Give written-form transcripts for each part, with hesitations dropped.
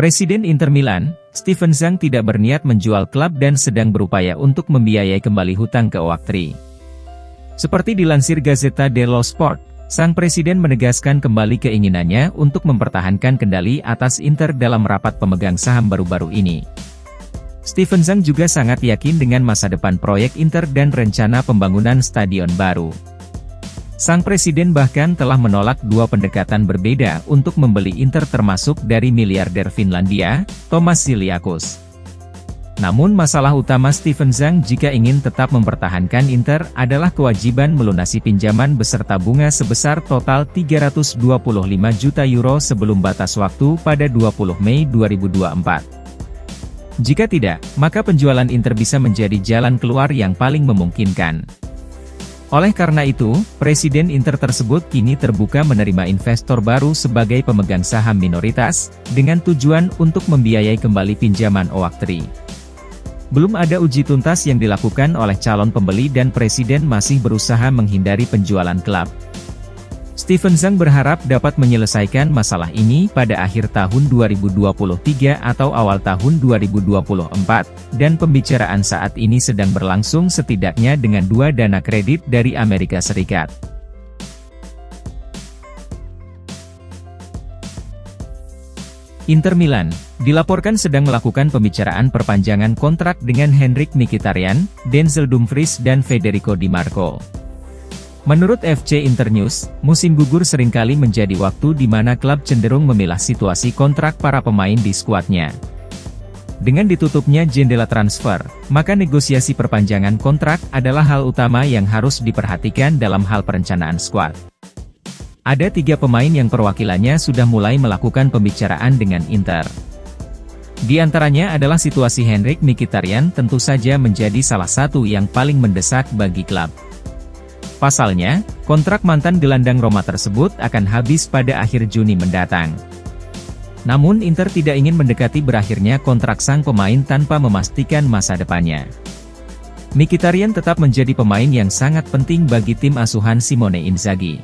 Presiden Inter Milan, Steven Zhang tidak berniat menjual klub dan sedang berupaya untuk membiayai kembali hutang ke Oaktree. Seperti dilansir Gazzetta dello Sport, sang presiden menegaskan kembali keinginannya untuk mempertahankan kendali atas Inter dalam rapat pemegang saham baru-baru ini. Steven Zhang juga sangat yakin dengan masa depan proyek Inter dan rencana pembangunan stadion baru. Sang presiden bahkan telah menolak dua pendekatan berbeda untuk membeli Inter termasuk dari miliarder Finlandia, Thomas Siliakus. Namun masalah utama Steven Zhang jika ingin tetap mempertahankan Inter adalah kewajiban melunasi pinjaman beserta bunga sebesar total 325 juta euro sebelum batas waktu pada 20 Mei 2024. Jika tidak, maka penjualan Inter bisa menjadi jalan keluar yang paling memungkinkan. Oleh karena itu, Presiden Inter tersebut kini terbuka menerima investor baru sebagai pemegang saham minoritas, dengan tujuan untuk membiayai kembali pinjaman Oaktree. Belum ada uji tuntas yang dilakukan oleh calon pembeli dan Presiden masih berusaha menghindari penjualan klub. Steven Zhang berharap dapat menyelesaikan masalah ini pada akhir tahun 2023 atau awal tahun 2024, dan pembicaraan saat ini sedang berlangsung setidaknya dengan dua dana kredit dari Amerika Serikat. Inter Milan dilaporkan sedang melakukan pembicaraan perpanjangan kontrak dengan Henrikh Mkhitaryan, Denzel Dumfries dan Federico Di Marco. Menurut FC Internews, musim gugur seringkali menjadi waktu di mana klub cenderung memilah situasi kontrak para pemain di skuadnya. Dengan ditutupnya jendela transfer, maka negosiasi perpanjangan kontrak adalah hal utama yang harus diperhatikan dalam hal perencanaan skuad. Ada 3 pemain yang perwakilannya sudah mulai melakukan pembicaraan dengan Inter. Di antaranya adalah situasi Henrikh Mkhitaryan tentu saja menjadi salah satu yang paling mendesak bagi klub. Pasalnya, kontrak mantan gelandang Roma tersebut akan habis pada akhir Juni mendatang. Namun Inter tidak ingin mendekati berakhirnya kontrak sang pemain tanpa memastikan masa depannya. Mkhitaryan tetap menjadi pemain yang sangat penting bagi tim asuhan Simone Inzaghi.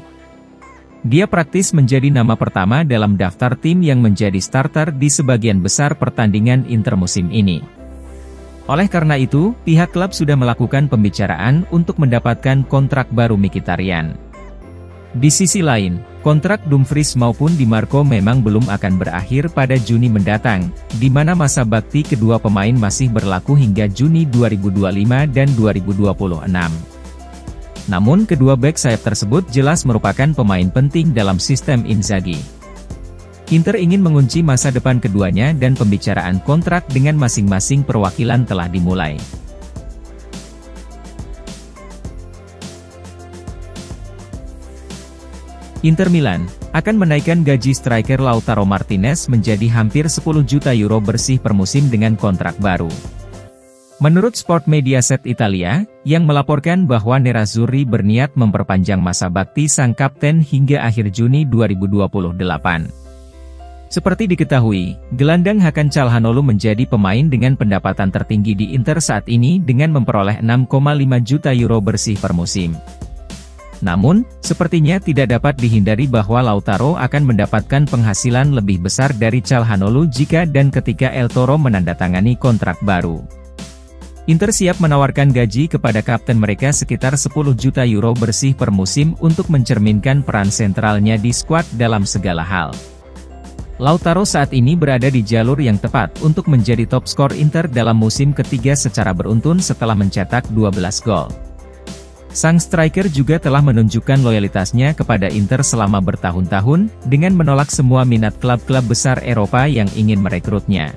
Dia praktis menjadi nama pertama dalam daftar tim yang menjadi starter di sebagian besar pertandingan Inter musim ini. Oleh karena itu, pihak klub sudah melakukan pembicaraan untuk mendapatkan kontrak baru Mkhitaryan. Di sisi lain, kontrak Dumfries maupun Di Marco memang belum akan berakhir pada Juni mendatang, di mana masa bakti kedua pemain masih berlaku hingga Juni 2025 dan 2026. Namun kedua bek sayap tersebut jelas merupakan pemain penting dalam sistem Inzaghi. Inter ingin mengunci masa depan keduanya dan pembicaraan kontrak dengan masing-masing perwakilan telah dimulai. Inter Milan akan menaikkan gaji striker Lautaro Martinez menjadi hampir 10 juta euro bersih per musim dengan kontrak baru. Menurut Sport Mediaset Italia, yang melaporkan bahwa Nerazzurri berniat memperpanjang masa bakti sang kapten hingga akhir Juni 2028. Seperti diketahui, gelandang Hakan Çalhanoğlu menjadi pemain dengan pendapatan tertinggi di Inter saat ini dengan memperoleh 6,5 juta euro bersih per musim. Namun, sepertinya tidak dapat dihindari bahwa Lautaro akan mendapatkan penghasilan lebih besar dari Çalhanoğlu jika dan ketika El Toro menandatangani kontrak baru. Inter siap menawarkan gaji kepada kapten mereka sekitar 10 juta euro bersih per musim untuk mencerminkan peran sentralnya di skuad dalam segala hal. Lautaro saat ini berada di jalur yang tepat untuk menjadi top skor Inter dalam musim ketiga secara beruntun setelah mencetak 12 gol. Sang striker juga telah menunjukkan loyalitasnya kepada Inter selama bertahun-tahun, dengan menolak semua minat klub-klub besar Eropa yang ingin merekrutnya.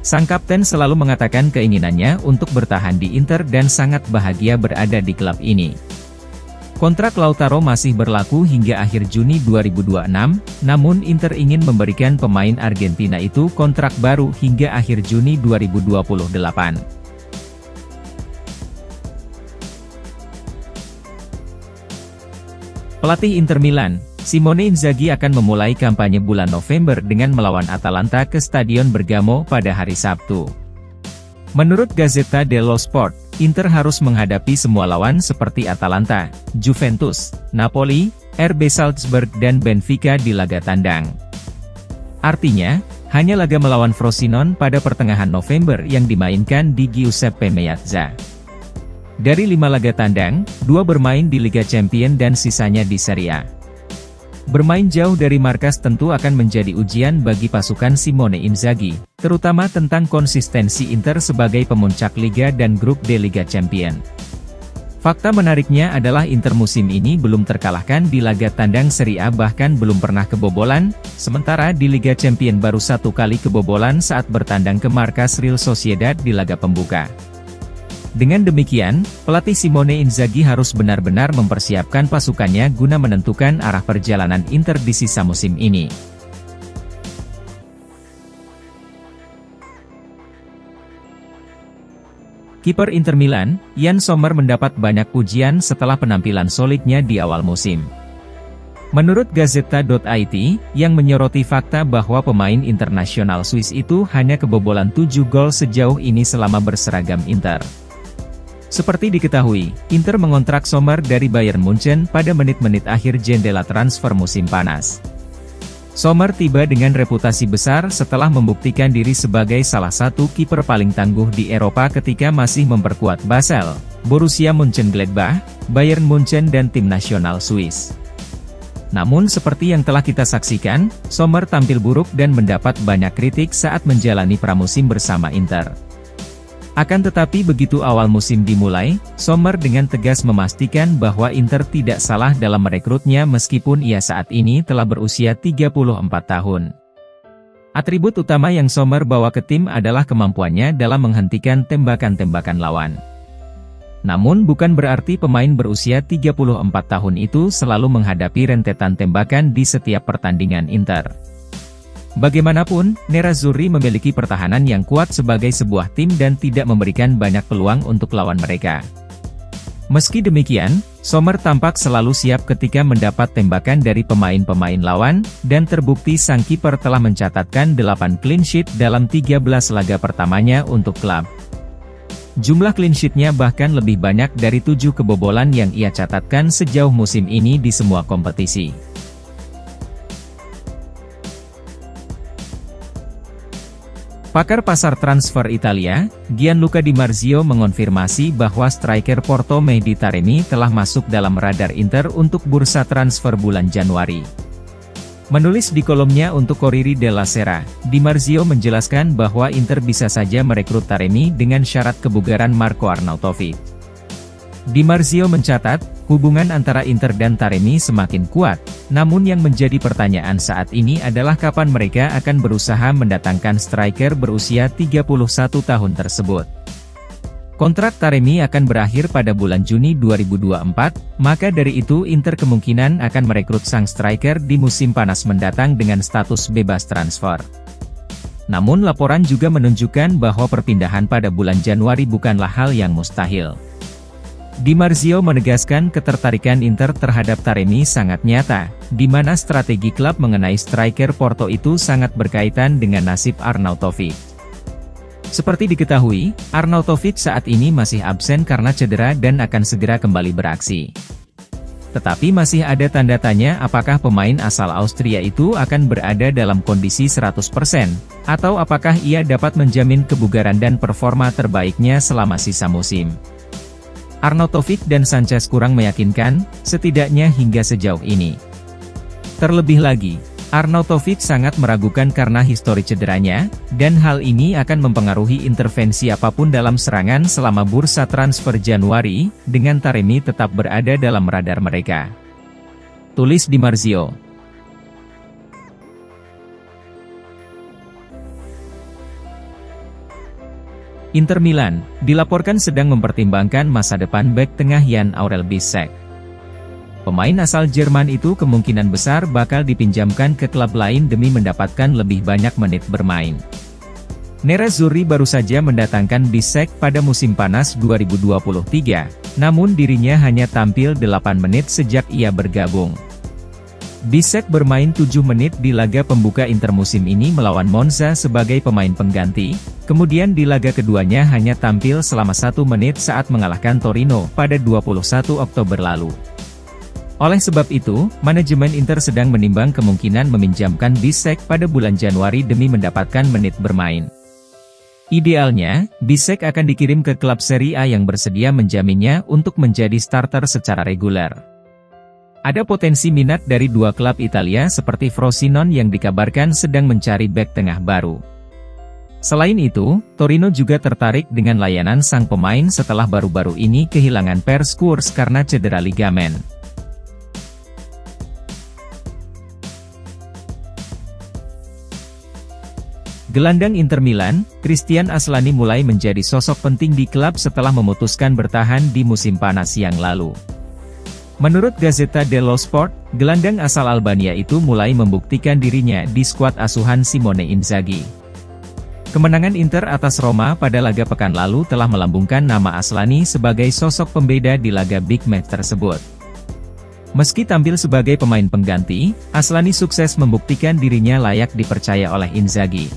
Sang kapten selalu mengatakan keinginannya untuk bertahan di Inter dan sangat bahagia berada di klub ini. Kontrak Lautaro masih berlaku hingga akhir Juni 2026, namun Inter ingin memberikan pemain Argentina itu kontrak baru hingga akhir Juni 2028. Pelatih Inter Milan, Simone Inzaghi akan memulai kampanye bulan November dengan melawan Atalanta ke Stadion Bergamo pada hari Sabtu. Menurut Gazzetta dello Sport, Inter harus menghadapi semua lawan seperti Atalanta, Juventus, Napoli, RB Salzburg dan Benfica di laga tandang. Artinya, hanya laga melawan Frosinone pada pertengahan November yang dimainkan di Giuseppe Meazza. Dari 5 laga tandang, 2 bermain di Liga Champions dan sisanya di Serie A. Bermain jauh dari markas tentu akan menjadi ujian bagi pasukan Simone Inzaghi, terutama tentang konsistensi Inter sebagai pemuncak Liga dan Grup D Liga Champions. Fakta menariknya adalah Inter musim ini belum terkalahkan di laga tandang Serie A, bahkan belum pernah kebobolan, sementara di Liga Champions baru 1 kali kebobolan saat bertandang ke markas Real Sociedad di laga pembuka. Dengan demikian, pelatih Simone Inzaghi harus benar-benar mempersiapkan pasukannya guna menentukan arah perjalanan Inter di sisa musim ini. Kiper Inter Milan, Yann Sommer mendapat banyak pujian setelah penampilan solidnya di awal musim. Menurut Gazzetta.it, yang menyoroti fakta bahwa pemain internasional Swiss itu hanya kebobolan 7 gol sejauh ini selama berseragam Inter. Seperti diketahui, Inter mengontrak Sommer dari Bayern Munchen pada menit-menit akhir jendela transfer musim panas. Sommer tiba dengan reputasi besar setelah membuktikan diri sebagai salah satu kiper paling tangguh di Eropa ketika masih memperkuat Basel, Borussia Mönchengladbach, Bayern Munchen dan tim nasional Swiss. Namun seperti yang telah kita saksikan, Sommer tampil buruk dan mendapat banyak kritik saat menjalani pramusim bersama Inter. Akan tetapi begitu awal musim dimulai, Sommer dengan tegas memastikan bahwa Inter tidak salah dalam merekrutnya meskipun ia saat ini telah berusia 34 tahun. Atribut utama yang Sommer bawa ke tim adalah kemampuannya dalam menghentikan tembakan-tembakan lawan. Namun bukan berarti pemain berusia 34 tahun itu selalu menghadapi rentetan tembakan di setiap pertandingan Inter. Bagaimanapun, Nerazzurri memiliki pertahanan yang kuat sebagai sebuah tim dan tidak memberikan banyak peluang untuk lawan mereka. Meski demikian, Sommer tampak selalu siap ketika mendapat tembakan dari pemain-pemain lawan, dan terbukti sang kiper telah mencatatkan 8 clean sheet dalam 13 laga pertamanya untuk klub. Jumlah clean sheet-nya bahkan lebih banyak dari 7 kebobolan yang ia catatkan sejauh musim ini di semua kompetisi. Pakar pasar transfer Italia, Gianluca Di Marzio mengonfirmasi bahwa striker Porto Mehdi Taremi telah masuk dalam radar Inter untuk bursa transfer bulan Januari. Menulis di kolomnya untuk Corriere della Sera, Di Marzio menjelaskan bahwa Inter bisa saja merekrut Taremi dengan syarat kebugaran Marco Arnautovic. Di Marzio mencatat, hubungan antara Inter dan Taremi semakin kuat, namun yang menjadi pertanyaan saat ini adalah kapan mereka akan berusaha mendatangkan striker berusia 31 tahun tersebut. Kontrak Taremi akan berakhir pada bulan Juni 2024, maka dari itu Inter kemungkinan akan merekrut sang striker di musim panas mendatang dengan status bebas transfer. Namun laporan juga menunjukkan bahwa perpindahan pada bulan Januari bukanlah hal yang mustahil. Di Marzio menegaskan ketertarikan Inter terhadap Taremi sangat nyata, di mana strategi klub mengenai striker Porto itu sangat berkaitan dengan nasib Arnautovic. Seperti diketahui, Arnautovic saat ini masih absen karena cedera dan akan segera kembali beraksi. Tetapi masih ada tanda tanya apakah pemain asal Austria itu akan berada dalam kondisi 100%, atau apakah ia dapat menjamin kebugaran dan performa terbaiknya selama sisa musim. Arnautovic dan Sanchez kurang meyakinkan, setidaknya hingga sejauh ini. Terlebih lagi, Arnautovic sangat meragukan karena histori cederanya, dan hal ini akan mempengaruhi intervensi apapun dalam serangan selama bursa transfer Januari, dengan Taremi tetap berada dalam radar mereka. Tulis Di Marzio. Inter Milan, dilaporkan sedang mempertimbangkan masa depan bek tengah Jan Aurel Bisek. Pemain asal Jerman itu kemungkinan besar bakal dipinjamkan ke klub lain demi mendapatkan lebih banyak menit bermain. Nerazzurri baru saja mendatangkan Bisek pada musim panas 2023, namun dirinya hanya tampil 8 menit sejak ia bergabung. Bisek bermain 7 menit di laga pembuka Inter musim ini melawan Monza sebagai pemain pengganti, kemudian di laga keduanya hanya tampil selama 1 menit saat mengalahkan Torino pada 21 Oktober lalu. Oleh sebab itu, manajemen Inter sedang menimbang kemungkinan meminjamkan Bisek pada bulan Januari demi mendapatkan menit bermain. Idealnya, Bisek akan dikirim ke klub Serie A yang bersedia menjaminnya untuk menjadi starter secara reguler. Ada potensi minat dari dua klub Italia seperti Frosinone yang dikabarkan sedang mencari bek tengah baru. Selain itu, Torino juga tertarik dengan layanan sang pemain setelah baru-baru ini kehilangan Perscours karena cedera ligamen. Gelandang Inter Milan, Christian Aslani mulai menjadi sosok penting di klub setelah memutuskan bertahan di musim panas yang lalu. Menurut Gazzetta dello Sport, gelandang asal Albania itu mulai membuktikan dirinya di skuad asuhan Simone Inzaghi. Kemenangan Inter atas Roma pada laga pekan lalu telah melambungkan nama Aslani sebagai sosok pembeda di laga big match tersebut. Meski tampil sebagai pemain pengganti, Aslani sukses membuktikan dirinya layak dipercaya oleh Inzaghi.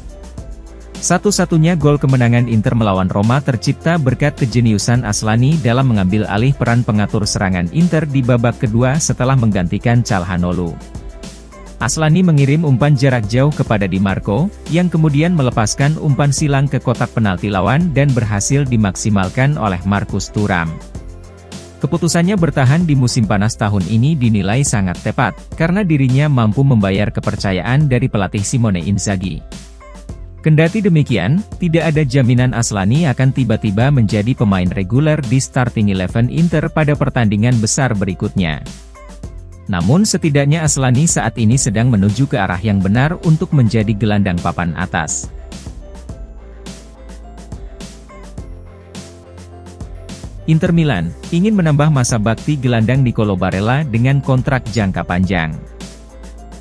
Satu-satunya gol kemenangan Inter melawan Roma tercipta berkat kejeniusan Aslani dalam mengambil alih peran pengatur serangan Inter di babak kedua setelah menggantikan Calhanoglu. Aslani mengirim umpan jarak jauh kepada Di Marco, yang kemudian melepaskan umpan silang ke kotak penalti lawan dan berhasil dimaksimalkan oleh Marcus Thuram. Keputusannya bertahan di musim panas tahun ini dinilai sangat tepat, karena dirinya mampu membayar kepercayaan dari pelatih Simone Inzaghi. Kendati demikian, tidak ada jaminan Aslani akan tiba-tiba menjadi pemain reguler di starting 11 Inter pada pertandingan besar berikutnya. Namun setidaknya Aslani saat ini sedang menuju ke arah yang benar untuk menjadi gelandang papan atas. Inter Milan ingin menambah masa bakti gelandang Nicolo Barella dengan kontrak jangka panjang.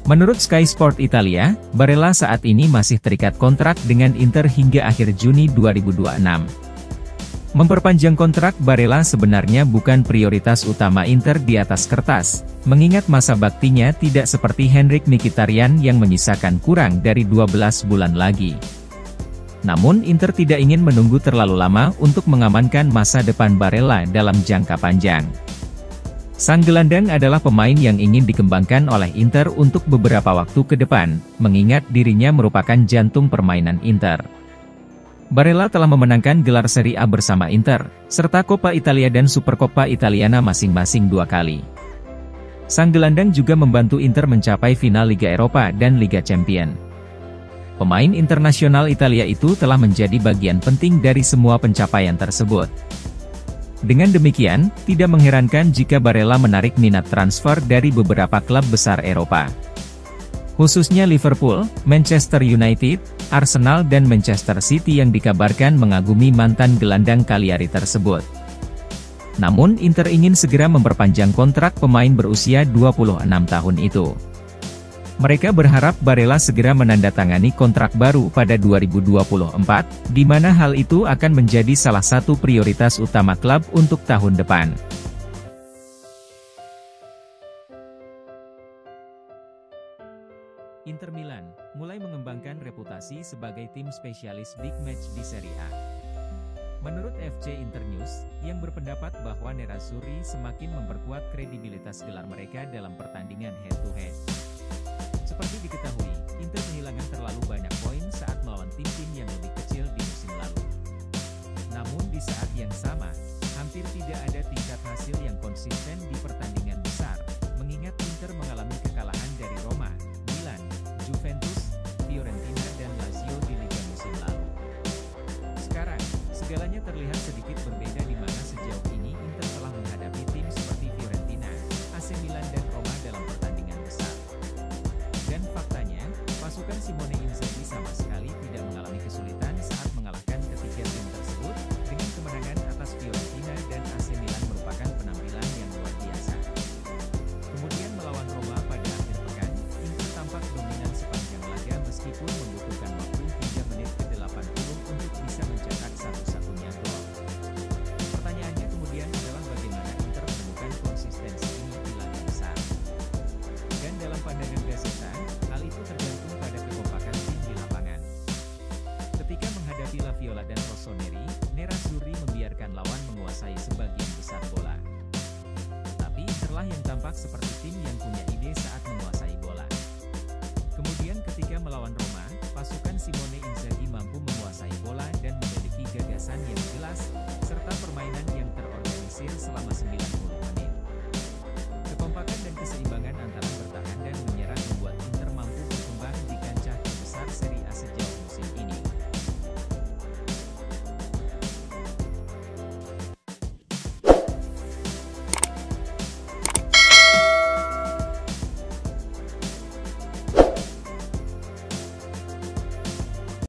Menurut Sky Sport Italia, Barella saat ini masih terikat kontrak dengan Inter hingga akhir Juni 2026. Memperpanjang kontrak Barella sebenarnya bukan prioritas utama Inter di atas kertas, mengingat masa baktinya tidak seperti Henrikh Mkhitaryan yang menyisakan kurang dari 12 bulan lagi. Namun Inter tidak ingin menunggu terlalu lama untuk mengamankan masa depan Barella dalam jangka panjang. Sang gelandang adalah pemain yang ingin dikembangkan oleh Inter untuk beberapa waktu ke depan, mengingat dirinya merupakan jantung permainan Inter. Barella telah memenangkan gelar Serie A bersama Inter, serta Coppa Italia dan Supercoppa Italiana masing-masing 2 kali. Sang gelandang juga membantu Inter mencapai final Liga Eropa dan Liga Champions. Pemain internasional Italia itu telah menjadi bagian penting dari semua pencapaian tersebut. Dengan demikian, tidak mengherankan jika Barella menarik minat transfer dari beberapa klub besar Eropa. Khususnya Liverpool, Manchester United, Arsenal dan Manchester City yang dikabarkan mengagumi mantan gelandang Cagliari tersebut. Namun Inter ingin segera memperpanjang kontrak pemain berusia 26 tahun itu. Mereka berharap Barella segera menandatangani kontrak baru pada 2024, di mana hal itu akan menjadi salah satu prioritas utama klub untuk tahun depan. Inter Milan mulai mengembangkan reputasi sebagai tim spesialis big match di Serie A. Menurut FC Internews, yang berpendapat bahwa Nerazzurri semakin memperkuat kredibilitas gelar mereka dalam pertandingan head-to-head. Seperti diketahui, Inter kehilangan terlalu banyak poin saat melawan tim-tim yang lebih kecil di musim lalu. Namun di saat yang sama, hampir tidak ada tingkat hasil yang konsisten di pertandingan besar, mengingat Inter mengalami kekalahan dari Roma, Milan, Juventus, Fiorentina dan Lazio di Liga musim lalu. Sekarang, segalanya terlihat sedikit berbeda di mana sejauh ini Inter telah menghadapi tim seperti Fiorentina, AC Milan dan Roma dalam pertandingan besar. Dan faktanya, pasukan Simone Inzaghi sama sekali tidak mengalami kesulitan saat mengalahkan ketiga tim tersebut, dengan kemenangan atas Fiorentina dan AC Milan merupakan penampilan yang luar biasa. Kemudian melawan Roma pada akhir pekan, Inter tampak dominan sepanjang laga meskipun membutuhkan waktu hingga menit ke-80 untuk bisa mencetak satu-satunya gol. Pertanyaannya kemudian adalah bagaimana Inter menemukan konsistensi ini di laga besar. Dan dalam pandangan Gazzetta, hal itu tergantung pada kekompakan tim di lapangan. Ketika menghadapi La Viola dan Rossoneri, Nerazzurri membiarkan lawan menguasai sebagian besar bola. Tapi Interlah yang tampak seperti yang punya ide saat menguasai bola. Kemudian ketika melawan Roma, pasukan Simone Inzaghi mampu menguasai bola dan memiliki gagasan yang jelas, serta permainan yang terorganisir selama 90 menit. Kekompakan dan keseimbangan